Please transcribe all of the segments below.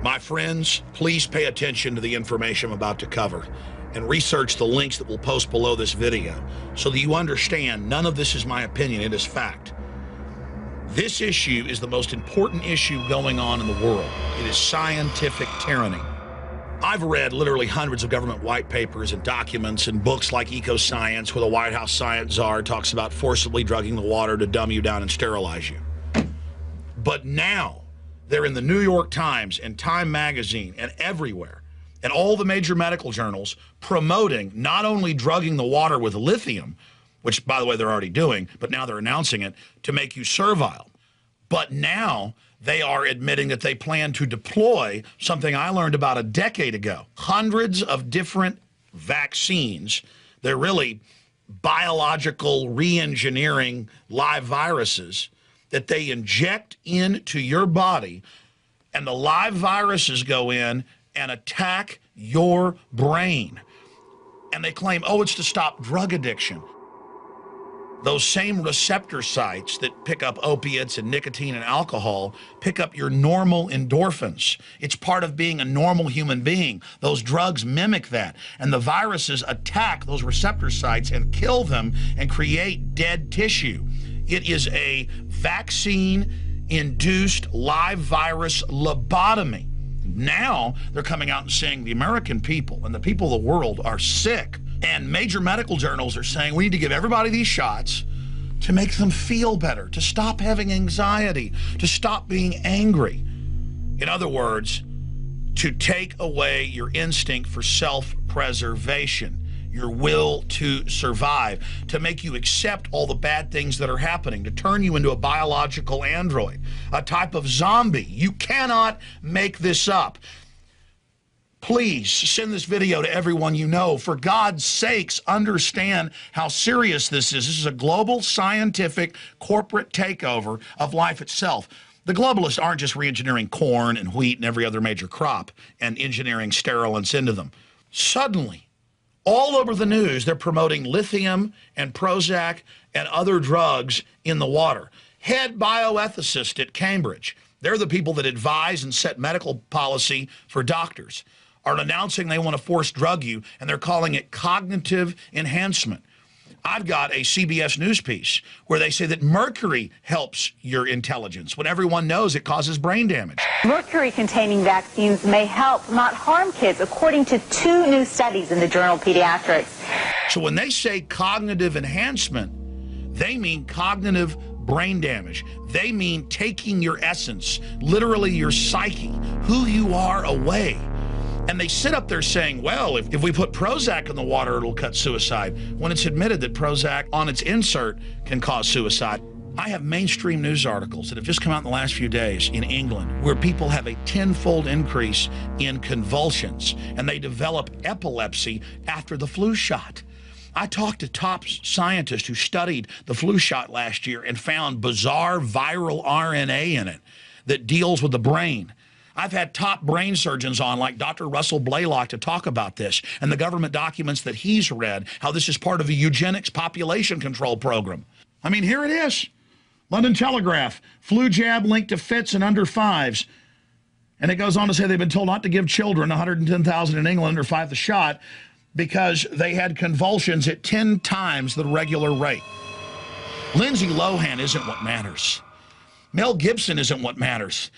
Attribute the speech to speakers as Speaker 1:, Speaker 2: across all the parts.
Speaker 1: My friends, please pay attention to the information I'm about to cover and research the links that we'll post below this video so that you understand none of this is my opinion, it is fact. This issue is the most important issue going on in the world. It is scientific tyranny. I've read literally hundreds of government white papers and documents and books like Ecoscience, where the White House science czar talks about forcibly drugging the water to dumb you down and sterilize you. But now, they're in the New York Times and Time Magazine and everywhere, and all the major medical journals promoting not only drugging the water with lithium, which, by the way, they're already doing, but now they're announcing it to make you servile. But now they are admitting that they plan to deploy something I learned about a decade ago. Hundreds of different vaccines. They're really biological re-engineering live viruses that they inject into your body, and the live viruses go in and attack your brain. And they claim, oh, it's to stop drug addiction. Those same receptor sites that pick up opiates and nicotine and alcohol pick up your normal endorphins. It's part of being a normal human being. Those drugs mimic that. And the viruses attack those receptor sites and kill them and create dead tissue. It is a vaccine-induced live virus lobotomy. Now they're coming out and saying the American people and the people of the world are sick. And major medical journals are saying we need to give everybody these shots to make them feel better, to stop having anxiety, to stop being angry. In other words, to take away your instinct for self-preservation, your will to survive, to make you accept all the bad things that are happening, to turn you into a biological android, a type of zombie. You cannot make this up. Please send this video to everyone you know. For God's sakes, understand how serious this is. This is a global, scientific, corporate takeover of life itself. The globalists aren't just re-engineering corn and wheat and every other major crop and engineering sterilants into them. Suddenly, all over the news, they're promoting lithium and Prozac and other drugs in the water. Head bioethicist at Cambridge, they're the people that advise and set medical policy for doctors, are announcing they want to force drug you, and they're calling it cognitive enhancement. I've got a CBS News piece where they say that mercury helps your intelligence when everyone knows it causes brain damage.
Speaker 2: Mercury-containing vaccines may help, not harm kids, according to 2 new studies in the journal Pediatrics.
Speaker 1: So when they say cognitive enhancement, they mean cognitive brain damage. They mean taking your essence, literally your psyche, who you are, away. And they sit up there saying, well, if we put Prozac in the water, it'll cut suicide, when it's admitted that Prozac on its insert can cause suicide. I have mainstream news articles that have just come out in the last few days in England where people have a 10-fold increase in convulsions, and they develop epilepsy after the flu shot. I talked to top scientists who studied the flu shot last year and found bizarre viral RNA in it that deals with the brain. I've had top brain surgeons on, like Dr. Russell Blaylock, to talk about this, and the government documents that he's read, how this is part of a eugenics population control program. I mean, here it is. London Telegraph, flu jab linked to fits in under 5s. And it goes on to say they've been told not to give children, 110,000 in England, under 5 the shot because they had convulsions at 10 times the regular rate. Lindsay Lohan isn't what matters. Mel Gibson isn't what matters.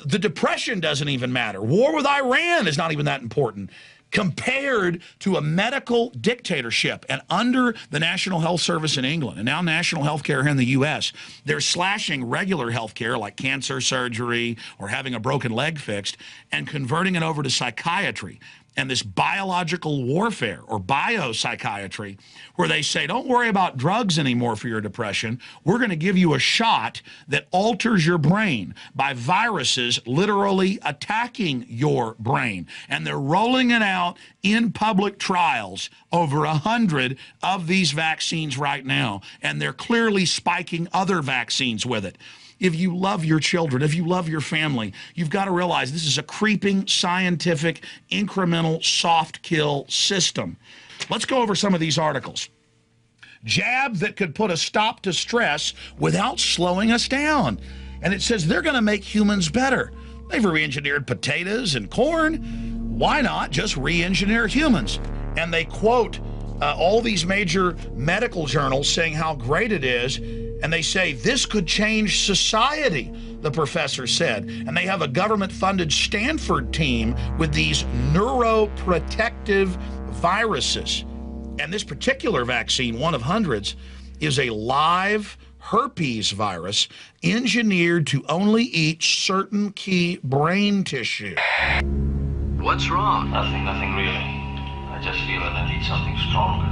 Speaker 1: The Depression doesn't even matter. War with Iran is not even that important compared to a medical dictatorship. And under the National Health Service in England and now National Health Care here in the U.S., they're slashing regular health care like cancer surgery or having a broken leg fixed and converting it over to psychiatry and this biological warfare or biopsychiatry, where they say, don't worry about drugs anymore for your depression. We're going to give you a shot that alters your brain by viruses literally attacking your brain. And they're rolling it out in public trials, over 100 of these vaccines right now. And they're clearly spiking other vaccines with it. If you love your children, if you love your family, you've got to realize this is a creeping, scientific, incremental, soft kill system. Let's go over some of these articles. Jab that could put a stop to stress without slowing us down. And it says they're going to make humans better. They've re-engineered potatoes and corn. Why not just re-engineer humans? And they quote all these major medical journals saying how great it is. And they say this could change society, the professor said. And they have a government-funded Stanford team with these neuroprotective viruses. And this particular vaccine, one of hundreds, is a live herpes virus engineered to only eat certain key brain tissue.
Speaker 3: What's wrong?
Speaker 4: Nothing really. I just feel that I need something stronger.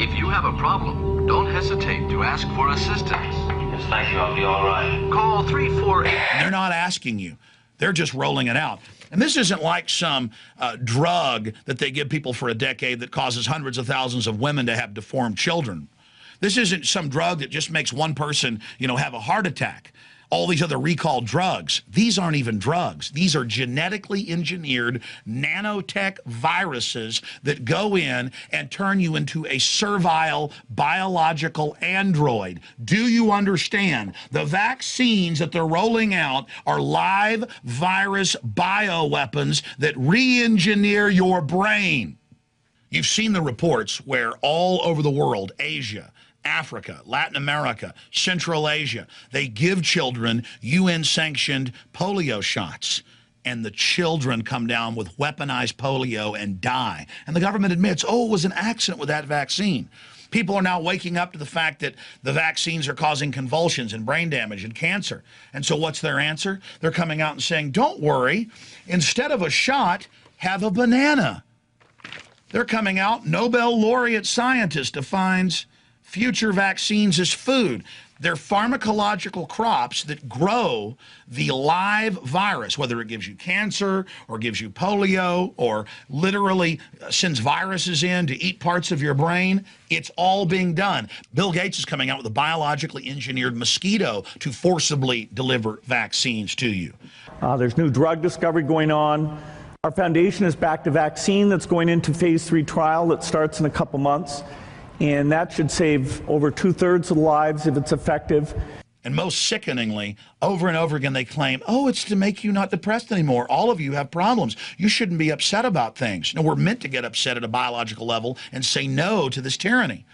Speaker 3: If you have a problem, don't hesitate to ask for assistance.
Speaker 4: Yes, thank you. I'll be all right.
Speaker 3: Call 348.
Speaker 1: And they're not asking you. They're just rolling it out. And this isn't like some drug that they give people for a decade that causes hundreds of thousands of women to have deformed children. This isn't some drug that just makes one person, have a heart attack. All these other recalled drugs, these aren't even drugs. These are genetically engineered nanotech viruses that go in and turn you into a servile biological android. Do you understand? The vaccines that they're rolling out are live virus bioweapons that re-engineer your brain. You've seen the reports where all over the world, Asia, Africa, Latin America, Central Asia, they give children UN-sanctioned polio shots, and the children come down with weaponized polio and die. And the government admits, oh, it was an accident with that vaccine. People are now waking up to the fact that the vaccines are causing convulsions and brain damage and cancer. And so what's their answer? They're coming out and saying, don't worry, instead of a shot, have a banana. They're coming out, Nobel laureate scientist defines future vaccines as food. They're pharmacological crops that grow the live virus, whether it gives you cancer or gives you polio or literally sends viruses in to eat parts of your brain. It's all being done. Bill Gates is coming out with a biologically engineered mosquito to forcibly deliver vaccines to you.
Speaker 5: There's new drug discovery going on. Our foundation has backed a vaccine that's going into phase 3 trial that starts in a couple months. And that should save over 2/3 of the lives if it's effective.
Speaker 1: And most sickeningly, over and over again, they claim, oh, it's to make you not depressed anymore. All of you have problems. You shouldn't be upset about things. No, we're meant to get upset at a biological level and say no to this tyranny.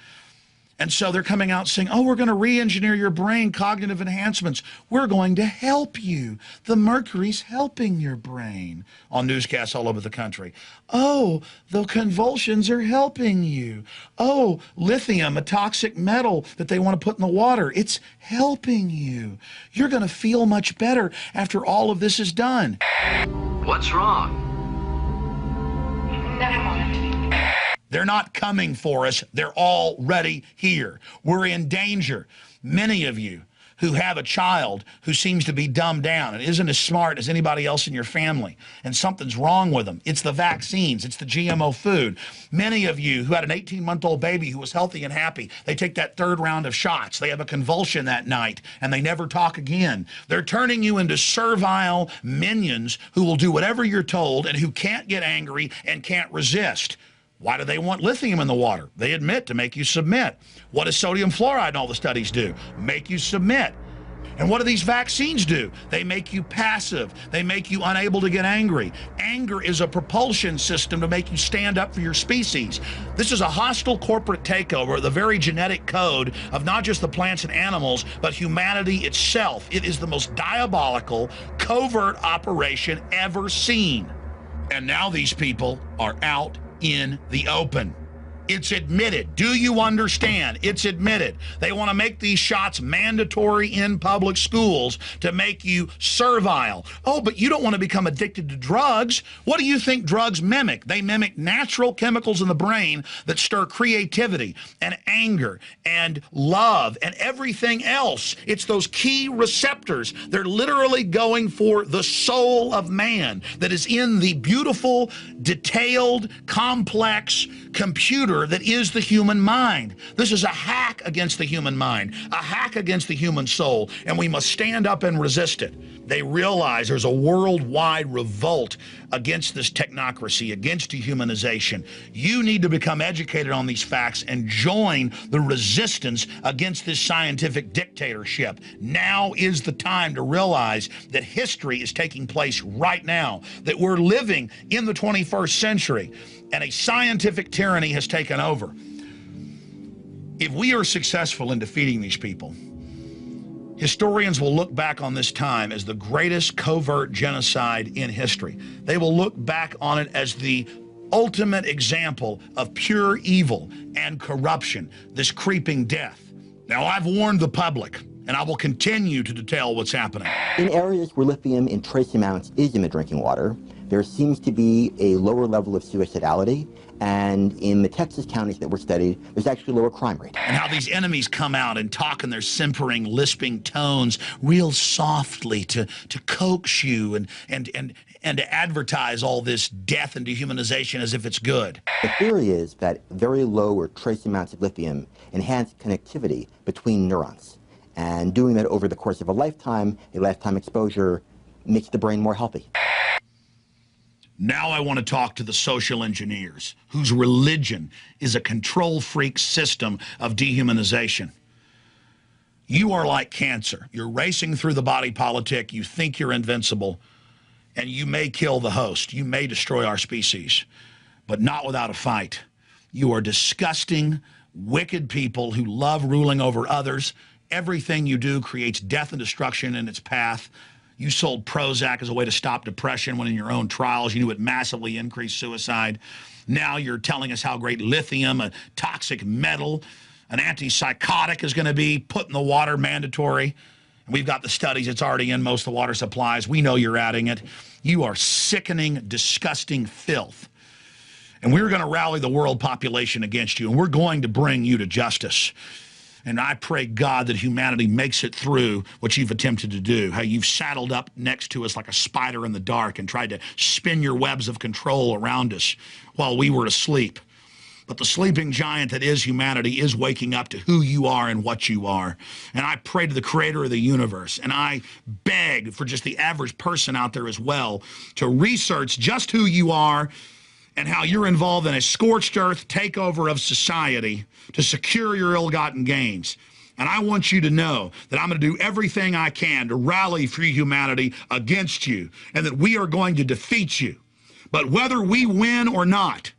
Speaker 1: And so they're coming out saying, oh, we're going to re-engineer your brain, cognitive enhancements. We're going to help you. The mercury's helping your brain on newscasts all over the country. Oh, the convulsions are helping you. Oh, lithium, a toxic metal that they want to put in the water, it's helping you. You're going to feel much better after all of this is done.
Speaker 3: What's wrong?
Speaker 4: Never mind.
Speaker 1: They're not coming for us. They're already here. We're in danger. Many of you who have a child who seems to be dumbed down and isn't as smart as anybody else in your family, and something's wrong with them. It's the vaccines. It's the GMO food. Many of you who had an 18-month-old baby who was healthy and happy, they take that 3rd round of shots. They have a convulsion that night, and they never talk again. They're turning you into servile minions who will do whatever you're told and who can't get angry and can't resist. Why do they want lithium in the water? They admit to make you submit. What does sodium fluoride and all the studies do? Make you submit. And what do these vaccines do? They make you passive. They make you unable to get angry. Anger is a propulsion system to make you stand up for your species. This is a hostile corporate takeover of the very genetic code of not just the plants and animals, but humanity itself. It is the most diabolical, covert operation ever seen. And now these people are out in the open. It's admitted. Do you understand? It's admitted. They want to make these shots mandatory in public schools to make you servile. Oh, but you don't want to become addicted to drugs. What do you think drugs mimic? They mimic natural chemicals in the brain that stir creativity and anger and love and everything else. It's those key receptors. They're literally going for the soul of man that is in the beautiful, detailed, complex, computer that is the human mind. This is a hack against the human mind, a hack against the human soul, and we must stand up and resist it. They realize there's a worldwide revolt against this technocracy, against dehumanization. You need to become educated on these facts and join the resistance against this scientific dictatorship. Now is the time to realize that history is taking place right now, that we're living in the 21st century, and a scientific tyranny has taken over. If we are successful in defeating these people, historians will look back on this time as the greatest covert genocide in history. They will look back on it as the ultimate example of pure evil and corruption, this creeping death. Now, I've warned the public, and I will continue to detail what's happening.
Speaker 6: In areas where lithium in trace amounts is in the drinking water, there seems to be a lower level of suicidality, and in the Texas counties that were studied, there's actually a lower crime rate.
Speaker 1: And how these enemies come out and talk in their simpering, lisping tones real softly to coax you and to advertise all this death and dehumanization as if it's good.
Speaker 6: The theory is that very low or trace amounts of lithium enhance connectivity between neurons. And doing that over the course of a lifetime exposure, makes the brain more healthy.
Speaker 1: Now I want to talk to the social engineers, whose religion is a control freak system of dehumanization. You are like cancer. You're racing through the body politic. You think you're invincible, and you may kill the host. You may destroy our species, but not without a fight. You are disgusting, wicked people who love ruling over others. Everything you do creates death and destruction in its path. You sold Prozac as a way to stop depression when in your own trials you knew it massively increased suicide. Now you're telling us how great lithium, a toxic metal, an antipsychotic is going to be put in the water, mandatory. And we've got the studies, it's already in most of the water supplies. We know you're adding it. You are sickening, disgusting filth. And we're going to rally the world population against you, and we're going to bring you to justice. And I pray, God, that humanity makes it through what you've attempted to do, how you've saddled up next to us like a spider in the dark and tried to spin your webs of control around us while we were asleep. But the sleeping giant that is humanity is waking up to who you are and what you are. And I pray to the creator of the universe, and I beg for just the average person out there as well to research just who you are and how you're involved in a scorched earth takeover of society to secure your ill-gotten gains. And I want you to know that I'm going to do everything I can to rally free humanity against you, and that we are going to defeat you. But whether we win or not,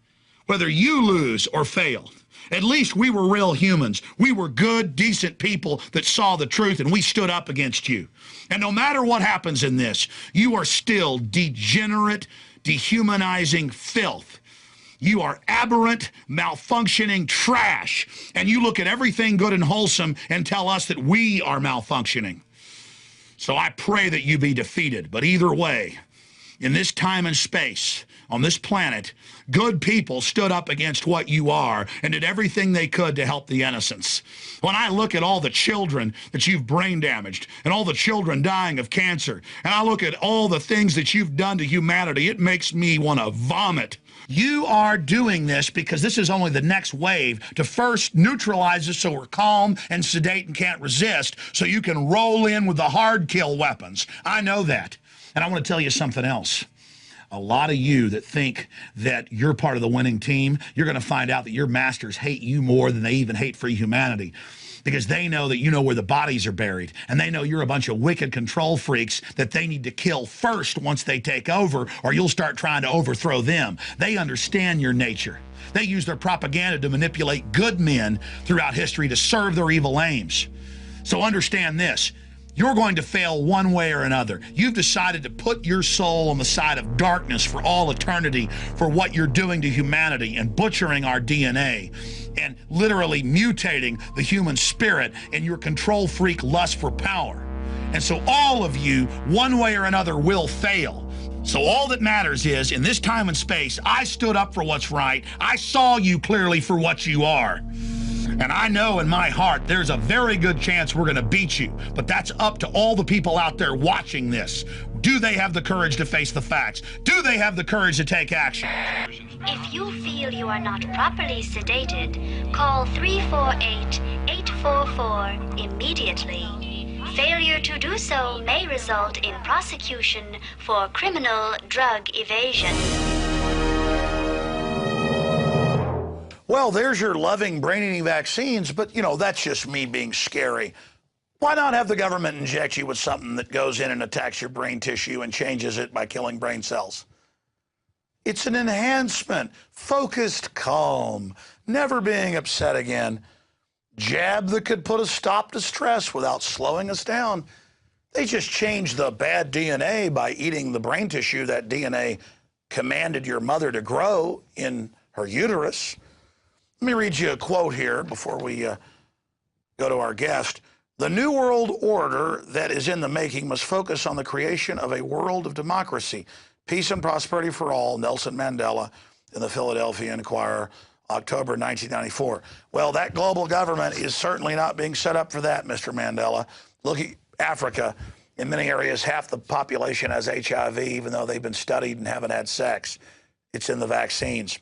Speaker 1: whether you lose or fail, at least we were real humans. We were good, decent people that saw the truth, and we stood up against you. And no matter what happens in this, you are still degenerate, dehumanizing filth. You are aberrant, malfunctioning trash. And you look at everything good and wholesome and tell us that we are malfunctioning. So I pray that you be defeated. But either way, in this time and space, on this planet, good people stood up against what you are and did everything they could to help the innocents. When I look at all the children that you've brain damaged and all the children dying of cancer, and I look at all the things that you've done to humanity, it makes me want to vomit. You are doing this because this is only the next wave to first neutralize us so we're calm and sedate and can't resist, so you can roll in with the hard kill weapons. I know that. And I want to tell you something else. A lot of you that think that you're part of the winning team, you're going to find out that your masters hate you more than they even hate free humanity, because they know that you know where the bodies are buried, and they know you're a bunch of wicked control freaks that they need to kill first once they take over, or you'll start trying to overthrow them. They understand your nature. They use their propaganda to manipulate good men throughout history to serve their evil aims. So understand this. You're going to fail one way or another. You've decided to put your soul on the side of darkness for all eternity for what you're doing to humanity and butchering our DNA and literally mutating the human spirit in your control freak lust for power. And so all of you, one way or another, will fail. So all that matters is, in this time and space, I stood up for what's right. I saw you clearly for what you are. And I know in my heart there's a very good chance we're going to beat you. But that's up to all the people out there watching this. Do they have the courage to face the facts? Do they have the courage to take action?
Speaker 7: If you feel you are not properly sedated, call 348-844 immediately. Failure to do so may result in prosecution for criminal drug evasion.
Speaker 1: Well, there's your loving brain-eating vaccines, but, you know, that's just me being scary. Why not have the government inject you with something that goes in and attacks your brain tissue and changes it by killing brain cells? It's an enhancement, focused calm, never being upset again. Jab that could put a stop to stress without slowing us down. They just changed the bad DNA by eating the brain tissue that DNA commanded your mother to grow in her uterus. Let me read you a quote here before we go to our guest. The New World Order that is in the making must focus on the creation of a world of democracy, peace and prosperity for all, Nelson Mandela in the Philadelphia Inquirer, October 1994. Well, that global government is certainly not being set up for that, Mr. Mandela. Look at Africa. In many areas, half the population has HIV, even though they've been studied and haven't had sex. It's in the vaccines.